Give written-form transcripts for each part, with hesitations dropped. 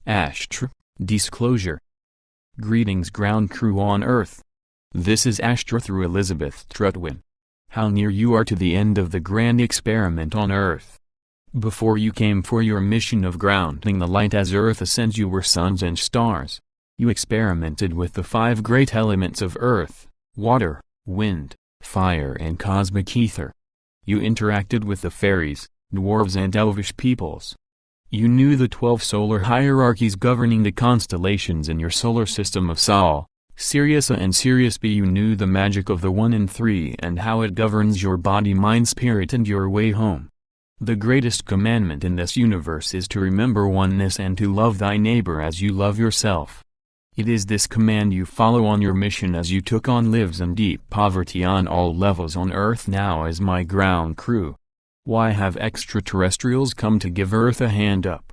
Ashtar Disclosure. Greetings ground crew on Earth. This is Ashtar through Elizabeth Trutwin. How near you are to the end of the grand experiment on Earth. Before you came for your mission of grounding the light as Earth ascends, you were suns and stars. You experimented with the 5 great elements of Earth: water, wind, fire and cosmic ether. You interacted with the fairies, dwarves and elvish peoples. You knew the 12 solar hierarchies governing the constellations in your solar system of Sol, Sirius A and Sirius B. You knew the magic of the 1 and 3 and how it governs your body, mind, spirit and your way home. The greatest commandment in this universe is to remember oneness and to love thy neighbor as you love yourself. It is this command you follow on your mission as you took on lives in deep poverty on all levels on Earth now as my ground crew. Why have extraterrestrials come to give Earth a hand up?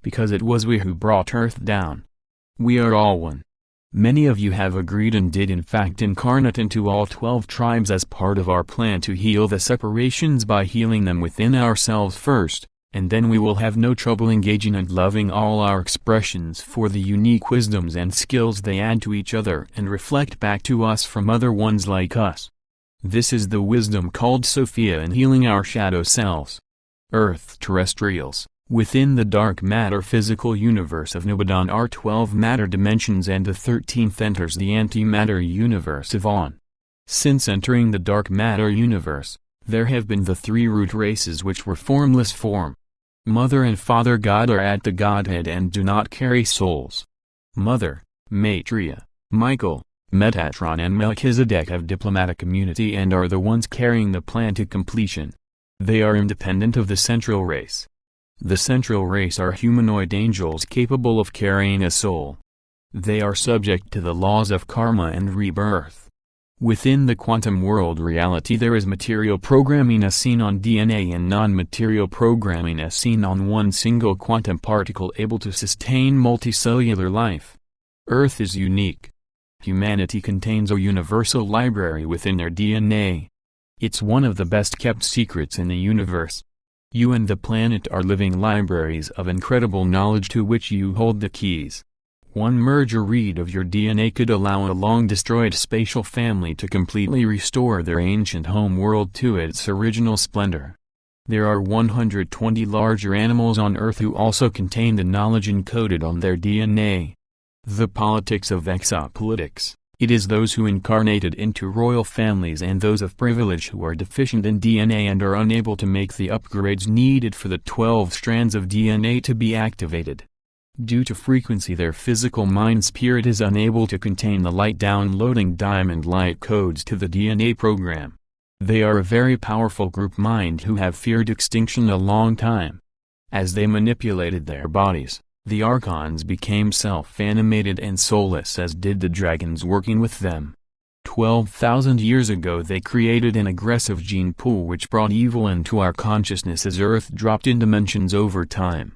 Because it was we who brought Earth down. We are all one. Many of you have agreed and did in fact incarnate into all 12 tribes as part of our plan to heal the separations by healing them within ourselves first, and then we will have no trouble engaging and loving all our expressions for the unique wisdoms and skills they add to each other and reflect back to us from other ones like us. This is the wisdom called Sophia in healing our shadow selves. Earth terrestrials, within the dark matter physical universe of Nibbodon are 12 matter dimensions and the 13th enters the antimatter universe of On. Since entering the dark matter universe, there have been the 3 root races which were formless form. Mother and Father God are at the Godhead and do not carry souls. Mother, Maitreya, Michael, Metatron and Melchizedek have diplomatic immunity and are the ones carrying the plan to completion. They are independent of the central race. The central race are humanoid angels capable of carrying a soul. They are subject to the laws of karma and rebirth. Within the quantum world reality there is material programming as seen on DNA and non-material programming as seen on one single quantum particle able to sustain multicellular life. Earth is unique. Humanity contains a universal library within their DNA. It's one of the best kept secrets in the universe. You and the planet are living libraries of incredible knowledge to which you hold the keys. One merger read of your DNA could allow a long-destroyed spatial family to completely restore their ancient home world to its original splendor. There are 120 larger animals on Earth who also contain the knowledge encoded on their DNA. The politics of exopolitics. It is those who incarnated into royal families and those of privilege who are deficient in DNA and are unable to make the upgrades needed for the 12 strands of DNA to be activated. Due to frequency their physical mind spirit is unable to contain the light downloading diamond light codes to the DNA program. They are a very powerful group mind who have feared extinction a long time. As they manipulated their bodies, the archons became self-animated and soulless as did the dragons working with them. 12,000 years ago they created an aggressive gene pool which brought evil into our consciousness as Earth dropped in dimensions over time.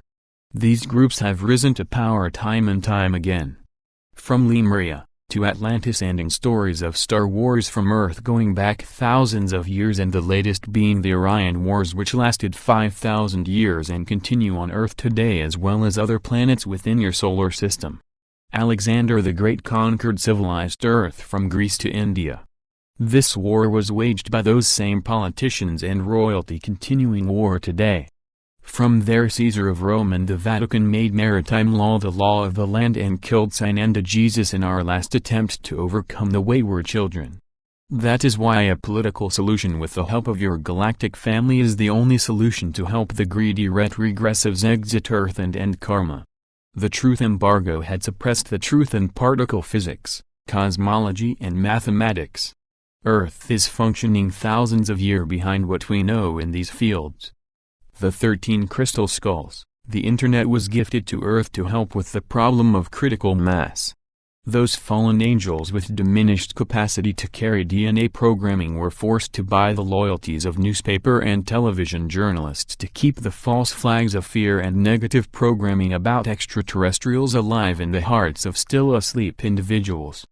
These groups have risen to power time and time again. From Lemuria, to Atlantis and in stories of Star Wars from Earth going back thousands of years and the latest being the Orion Wars which lasted 5,000 years and continue on Earth today as well as other planets within your solar system. Alexander the Great conquered civilized Earth from Greece to India. This war was waged by those same politicians and royalty continuing war today. From there Caesar of Rome and the Vatican made maritime law the law of the land and killed Sign and Jesus in our last attempt to overcome the wayward children. That is why a political solution with the help of your galactic family is the only solution to help the greedy retrogressives exit Earth and end karma. The truth embargo had suppressed the truth in particle physics, cosmology and mathematics. Earth is functioning thousands of years behind what we know in these fields. The 13 crystal skulls, the internet was gifted to Earth to help with the problem of critical mass. Those fallen angels with diminished capacity to carry DNA programming were forced to buy the loyalties of newspaper and television journalists to keep the false flags of fear and negative programming about extraterrestrials alive in the hearts of still asleep individuals.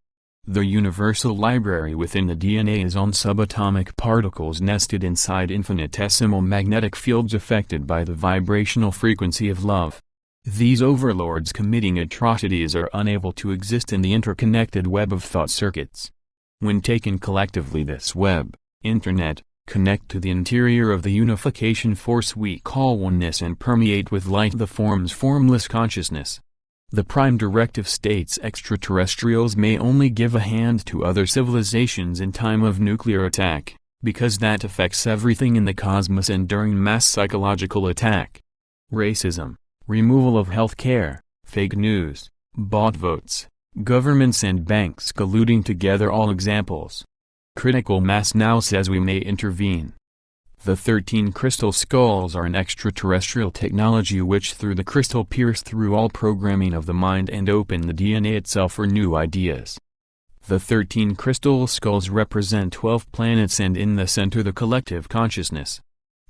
The universal library within the DNA is on subatomic particles nested inside infinitesimal magnetic fields affected by the vibrational frequency of love. These overlords committing atrocities are unable to exist in the interconnected web of thought circuits. When taken collectively, this web, internet, connect to the interior of the unification force we call oneness and permeate with light the form's formless consciousness. The prime directive states extraterrestrials may only give a hand to other civilizations in time of nuclear attack, because that affects everything in the cosmos, and during mass psychological attack. Racism, removal of health care, fake news, bought votes, governments and banks colluding together, all examples. Critical mass now says we may intervene. The 13 crystal skulls are an extraterrestrial technology which through the crystal pierce through all programming of the mind and open the DNA itself for new ideas. The 13 crystal skulls represent 12 planets and in the center the collective consciousness.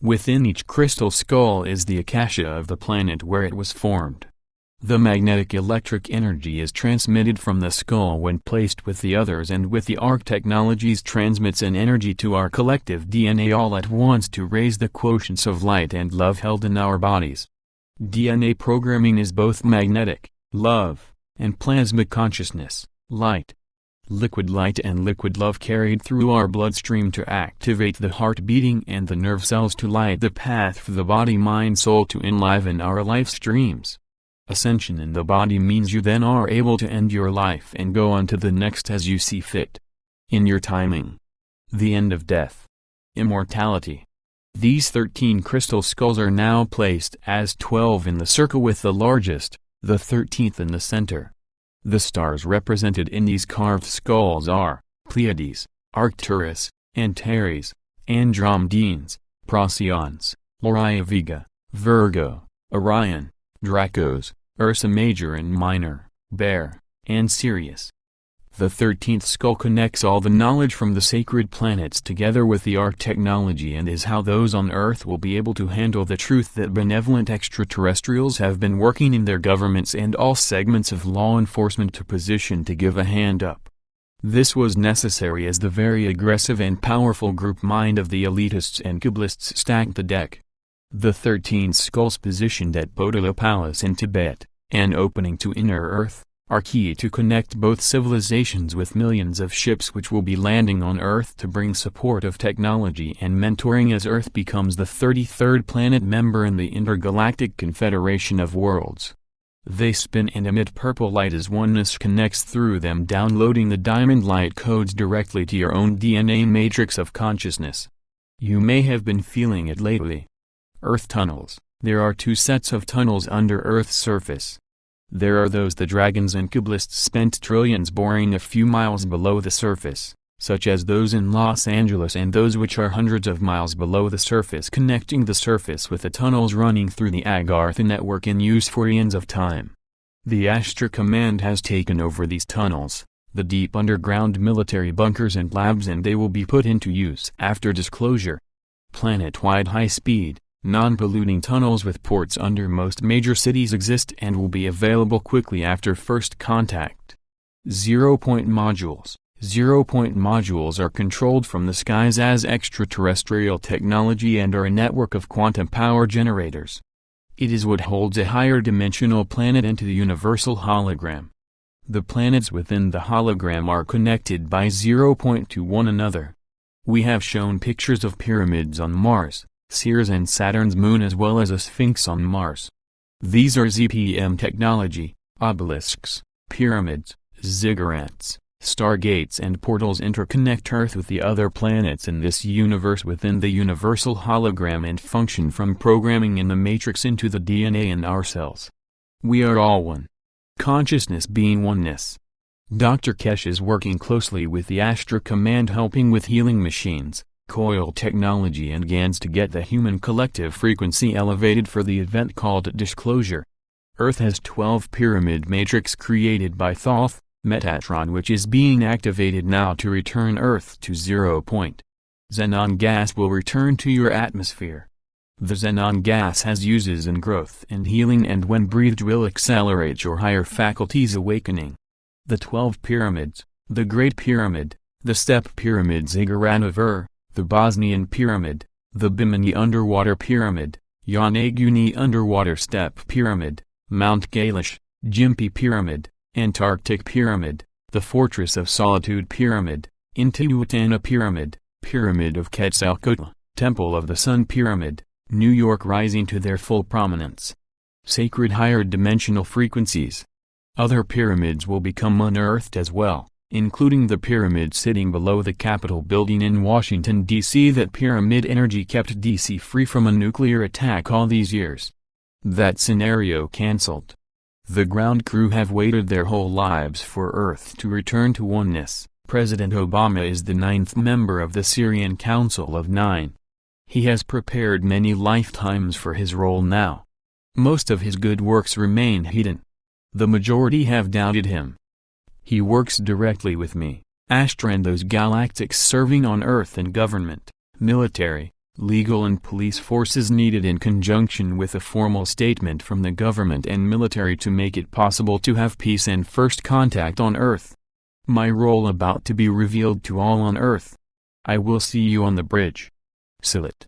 Within each crystal skull is the akasha of the planet where it was formed. The magnetic electric energy is transmitted from the skull when placed with the others, and with the ARC technologies transmits an energy to our collective DNA all at once to raise the quotients of light and love held in our bodies. DNA programming is both magnetic, love, and plasma consciousness, light. Liquid light and liquid love carried through our bloodstream to activate the heart beating and the nerve cells to light the path for the body mind soul to enliven our life streams. Ascension in the body means you then are able to end your life and go on to the next as you see fit. In your timing. The end of death. Immortality. These 13 crystal skulls are now placed as 12 in the circle with the largest, the 13th in the center. The stars represented in these carved skulls are Pleiades, Arcturus, Antares, Andromedes, Procyons, Lyra Vega, Virgo, Orion, Dracos, Ursa Major and Minor, Bear, and Sirius. The 13th skull connects all the knowledge from the sacred planets together with the ARC technology and is how those on Earth will be able to handle the truth that benevolent extraterrestrials have been working in their governments and all segments of law enforcement to position to give a hand up. This was necessary as the very aggressive and powerful group mind of the elitists and Kabbalists stacked the deck. The 13 skulls positioned at Potala Palace in Tibet, an opening to inner Earth, are key to connect both civilizations with millions of ships which will be landing on Earth to bring support of technology and mentoring as Earth becomes the 33rd planet member in the Intergalactic Confederation of Worlds. They spin and emit purple light as oneness connects through them, downloading the diamond light codes directly to your own DNA matrix of consciousness. You may have been feeling it lately. Earth tunnels. There are two sets of tunnels under Earth's surface. There are those the dragons and Kabbalists spent trillions boring a few miles below the surface, such as those in Los Angeles, and those which are hundreds of miles below the surface, connecting the surface with the tunnels running through the Agartha network in use for eons of time. The Ashtar Command has taken over these tunnels, the deep underground military bunkers and labs, and they will be put into use after disclosure. Planet-wide high-speed, non-polluting tunnels with ports under most major cities exist and will be available quickly after first contact. 0-point modules. 0-point modules are controlled from the skies as extraterrestrial technology and are a network of quantum power generators. It is what holds a higher dimensional planet into the universal hologram. The planets within the hologram are connected by 0-point to one another. We have shown pictures of pyramids on Mars, Ceres and Saturn's moon, as well as a sphinx on Mars. These are ZPM technology. Obelisks, pyramids, ziggurats, stargates and portals interconnect Earth with the other planets in this universe within the universal hologram and function from programming in the matrix into the DNA in our cells. We are all one. Consciousness being oneness. Dr. Kesh is working closely with the Ashtar Command, helping with healing machines, coil technology and GANs to get the human collective frequency elevated for the event called Disclosure. Earth has 12 pyramid matrix created by Thoth, Metatron, which is being activated now to return Earth to 0-point. Xenon gas will return to your atmosphere. The xenon gas has uses in growth and healing, and when breathed will accelerate your higher faculties awakening. The 12 pyramids, the Great Pyramid, the Step Pyramid Ziggurat of Ur, the Bosnian Pyramid, the Bimini Underwater Pyramid, Yonaguni Underwater Step Pyramid, Mount Kailash, Gympie Pyramid, Antarctic Pyramid, the Fortress of Solitude Pyramid, Intihuatana Pyramid, Pyramid of Quetzalcoatl, Temple of the Sun Pyramid, New York rising to their full prominence. Sacred higher dimensional frequencies. Other pyramids will become unearthed as well, including the pyramid sitting below the Capitol building in Washington, D.C. That pyramid energy kept D.C. free from a nuclear attack all these years. That scenario cancelled. The ground crew have waited their whole lives for Earth to return to oneness. President Obama is the 9th member of the Syrian Council of 9. He has prepared many lifetimes for his role now. Most of his good works remain hidden. The majority have doubted him. He works directly with me, Ashtar, and those galactics serving on Earth in government, military, legal and police forces needed in conjunction with a formal statement from the government and military to make it possible to have peace and first contact on Earth. My role about to be revealed to all on Earth. I will see you on the bridge. Seal it.